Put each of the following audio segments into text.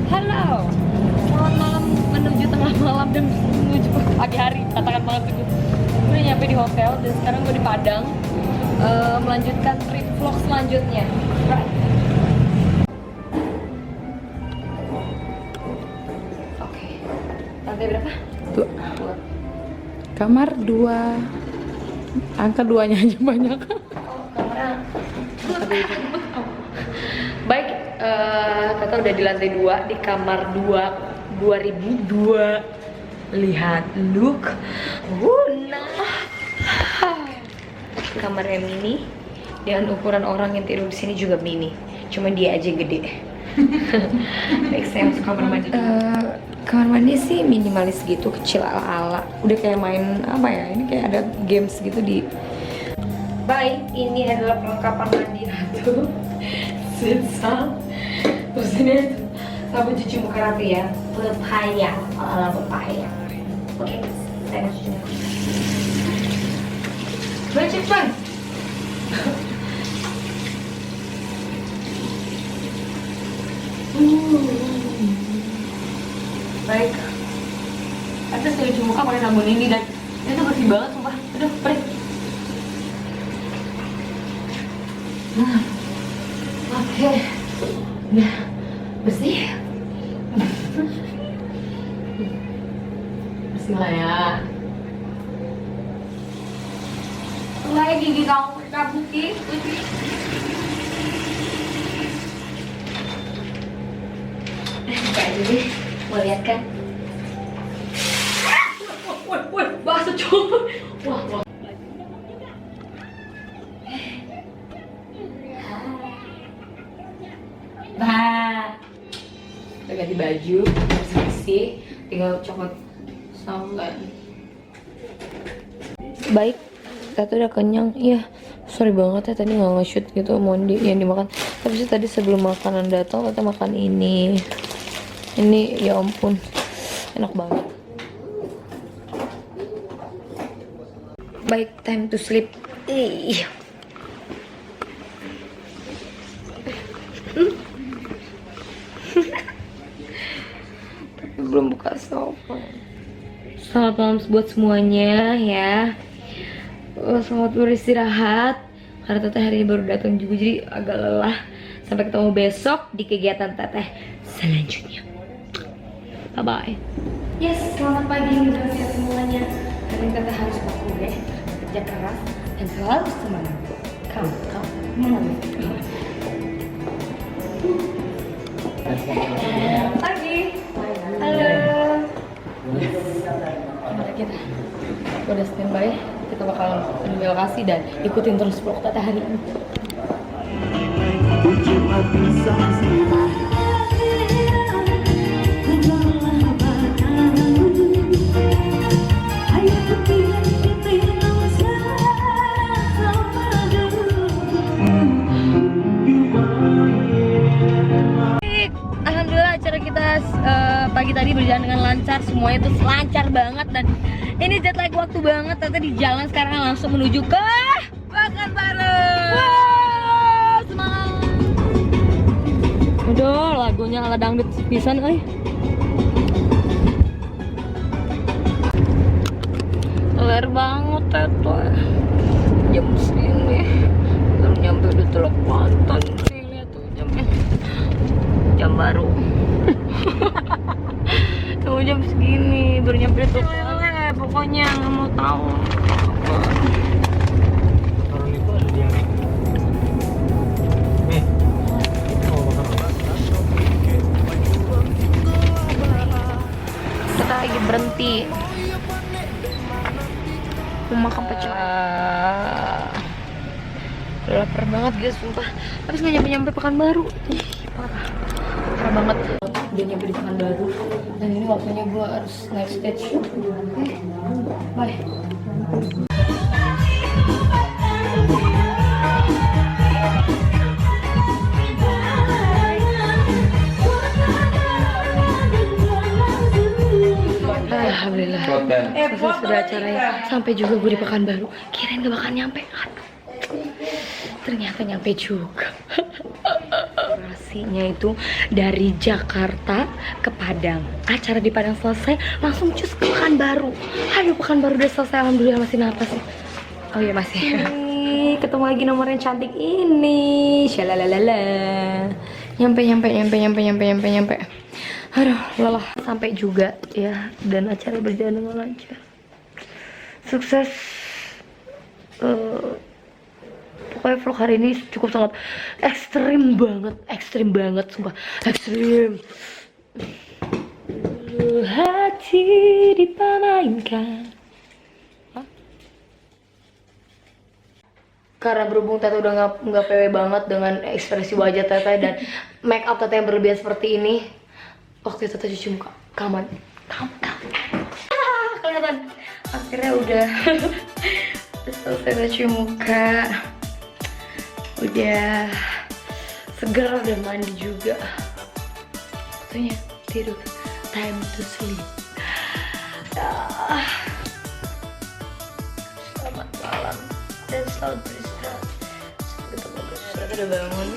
Halo, selamat malam menuju tengah malam dan menuju pagi hari, katakan malam itu. Gue udah nyampe di hotel dan sekarang gue di Padang, melanjutkan trip vlog selanjutnya. Right. Oke, lantai berapa? 2. Kamar 2. Angka 2-nya aja banyak. Oh, kamarnya. Baik, Tata udah di lantai 2 di kamar 2002. Lihat look, nah, kamarnya mini dengan ukuran orang yang tidur di sini juga mini, cuma dia aja yang gede. Baik, saya masuk kamar mandi. Kamar mandi sih minimalis gitu, kecil ala-ala. Udah kayak main apa ya? Ini kayak ada games gitu di. Baik, ini adalah perlengkapan mandi Ratu. Sisa. Terus ini sabun cuci muka Ratu ya. Pepaya, ala pepaya. Oke, saya mau cuci muka. Cepat. Baik. Atas saya cuci muka pakai sabun ini dan itu bersih banget sumpah. Aduh, perih. Oke. Udah bersih. Bersih lah ya. Mulai gigi kamu putih. Buka aja deh, mau lihat kan? Wah, bahasa cowok. Wah. Nah, udah ganti baju, bersih, tinggal copot saulan. Baik, Tata udah kenyang. Iya, sorry banget ya tadi nggak nge-shoot gitu mondi yang dimakan. Tapi sih tadi sebelum makanan datang Tata makan ini. Ini ya ampun, enak banget. Baik, time to sleep. Ih. Belum buka sofa. Selamat malam buat semuanya ya. Selamat beristirahat karena Teteh hari ini baru datang juga jadi agak lelah. Sampai ketemu besok di kegiatan Teteh selanjutnya. Bye bye. Yes, selamat pagi dan sehat semuanya. Hari ini Teteh harus baku deh, kerja keras dan selalu semangat. Kamu pagi. Halo. Mari kita udah standby. Kita bakal menuju lokasi dan ikutin terus vlog Tata hari ini. Alhamdulillah acara kita pagi tadi berjalan dengan lancar, semuanya tuh lancar banget dan ini jet lag waktu banget. Tata di jalan sekarang langsung menuju ke Pekanbaru. Wow, semangat. Udah lagunya ala dangdut pisan euy. Ler banget Tata. Jam segini baru nyampe di Teluk Pantai sih, lihat tuh jam baru. Tuh jam segini baru nyampe di Teluk Pantai. Pokoknya nggak mau tahu. Kita lagi berhenti mau makan pecel. Lapar banget guys, sumpah. Habis nggak nyampe Pekanbaru. Ih, parah banget. Udah nyampe di Pekanbaru dan ini waktunya gue harus naik stage. Oke, bye. Alhamdulillah. Selesai sudah acaranya. Sampai juga gue di Pekanbaru. Kirain gak bakal nyampe. Aduh. Ternyata nyampe juga. kolaborasinya itu dari Jakarta ke Padang. Acara di Padang selesai, langsung cus ke Pekanbaru. Aduh, Pekanbaru udah selesai, alhamdulillah. Masih napas sih. Oh iya masih. Ketemu lagi nomor yang cantik ini. Shalalalala. Nyampe. Aduh, lelah. Sampai juga ya, dan acara berjalan dengan lancar. Sukses. Pokoknya vlog hari ini cukup sangat ekstrim banget, sumpah ekstrim. Hati dipermainkan. Karena berhubung Tete udah nggak PW banget dengan ekspresi wajah Tete dan make up Tete yang berlebihan seperti ini, waktu itu Tete cuci muka, kamu kelihatan. Akhirnya udah selesai cuci muka, udah seger, udah mandi juga. Waktunya tidur, time to sleep. Selamat malam dan selamat beristirahat. Kita udah bangun.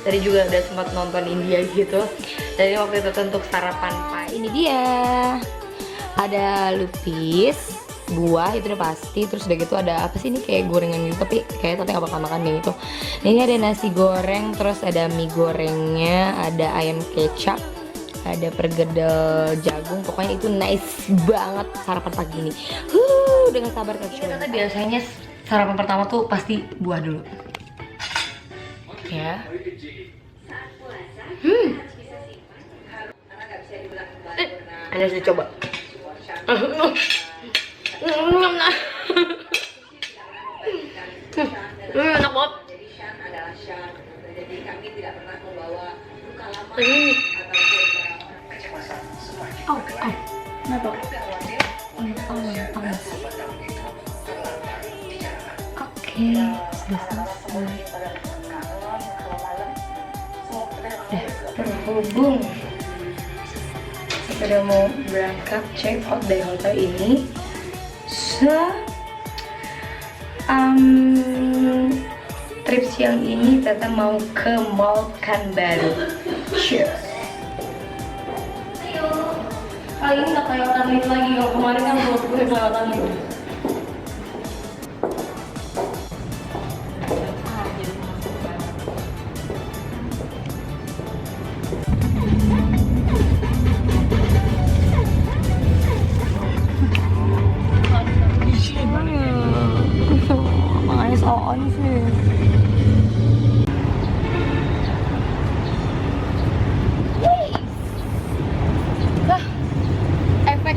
Tadi juga udah sempat nonton India gitu. Jadi waktu itu untuk sarapan pagi. Ini dia. Ada lupis, buah itu udah pasti. Terus udah gitu ada apa sih ini, kayak gorengan gitu, tapi kayak Tete gak bakal makan kayak gitu. Ini ada nasi goreng, terus ada mie gorengnya, ada ayam kecap, ada pergedel jagung. Pokoknya itu nice banget sarapan pagi ini. Dengan sabar Tete. Tete biasanya sarapan pertama tuh pasti buah dulu. Ya. Anda sudah coba. Enak banget. Kenapa? Oke, sudah selesai. Terhubung. Kita udah mau berangkat check out dari hotel ini. Trip siang ini Tete mau ke Mall Pekanbaru. Cheers. Ayo. Kali ini gak kelewatan lift lagi. Kalau kemarin kan gue kelewatan lift. On sih. Lah, efek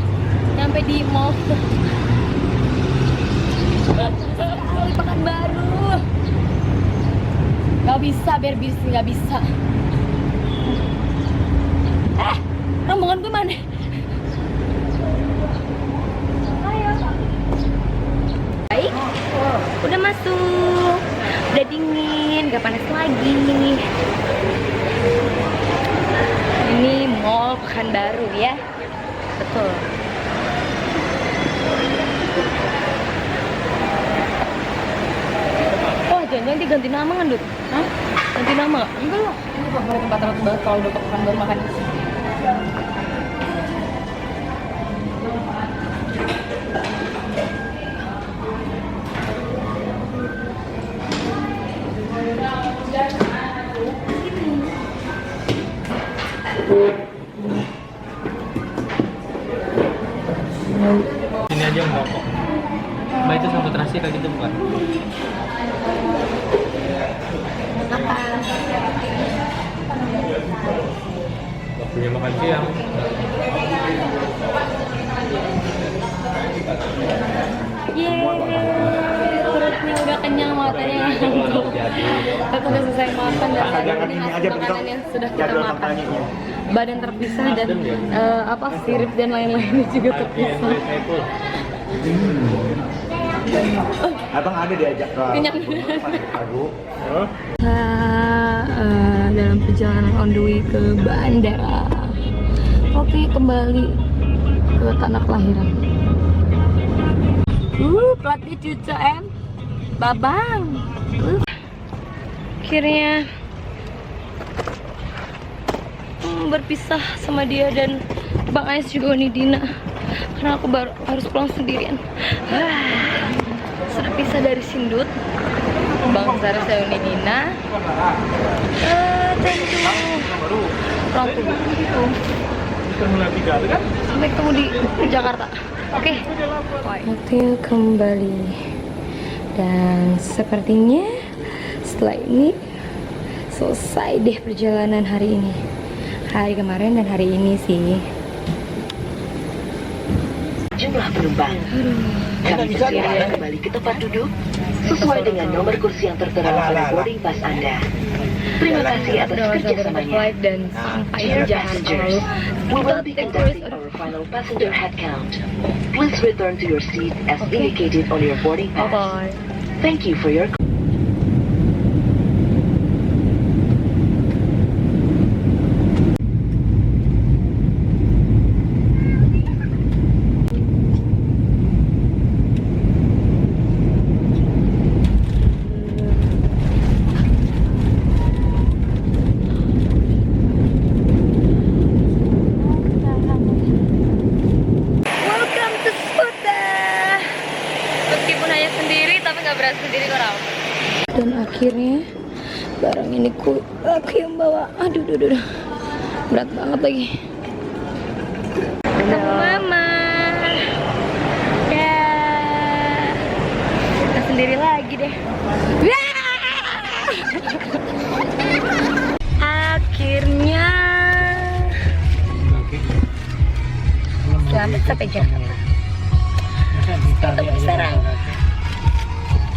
nyampe di mall. Di Pekanbaru. Gak bisa, biar bis gak bisa. Rombongan gue mana? Baik, udah masuk, udah dingin, gak panas lagi. Ini Mall Pekanbaru ya, betul. Oh, jangan-jangan diganti nama kan, Dut? Hah? Ganti nama? Enggak lah, ini favorit tempat banget kalau udah ke Pekanbaru makan di sini. Sini aja enggak kok. Mbak itu sambal terasi kayak gitu bukan? Waktunya makan siang. Yeay, perutnya udah kenyang, matanya ngantuk. Kita udah selesai makan dan ini hasil makanan yang sudah kita makan. Badan terpisah dan sirip dan lain-lainnya juga terpisah. Abang ada diajak ke Kenyang. Pekanbaru. Dalam perjalanan on the way ke bandara. Oke, kembali ke tanah kelahiran. Platnya cucu babang. Akhirnya berpisah sama dia dan Bang Ais juga Dina, karena aku baru harus pulang sendirian. Sudah pisah dari Sindut, Bang Zara saya Dina. Thank you. Pulang dulu. Sampai ketemu di Jakarta. Oke. Waktunya kembali. Dan sepertinya setelah ini selesai deh perjalanan hari ini. Hari kemarin dan hari ini sih. Jumlah penumpang. Kami persilakan kembali ke tempat duduk sesuai dengan nomor kursi yang tertera pada boarding pass Anda. Terima kasih atas kerjasamanya. Flight dan sampai di Jakarta lalu We will be conducting our final passenger head count. Please return to your seat as indicated on your boarding pass. Bye. Thank you for your Welcome to Suta. Meskipun hanya sendiri tapi nggak berasa sendiri kok Ram. Dan akhirnya barang ini aku yang bawa. Aduh, berat banget lagi. Ketemu Mama. Ya, kita sendiri lagi deh. Akhirnya selamat sampai Jakarta.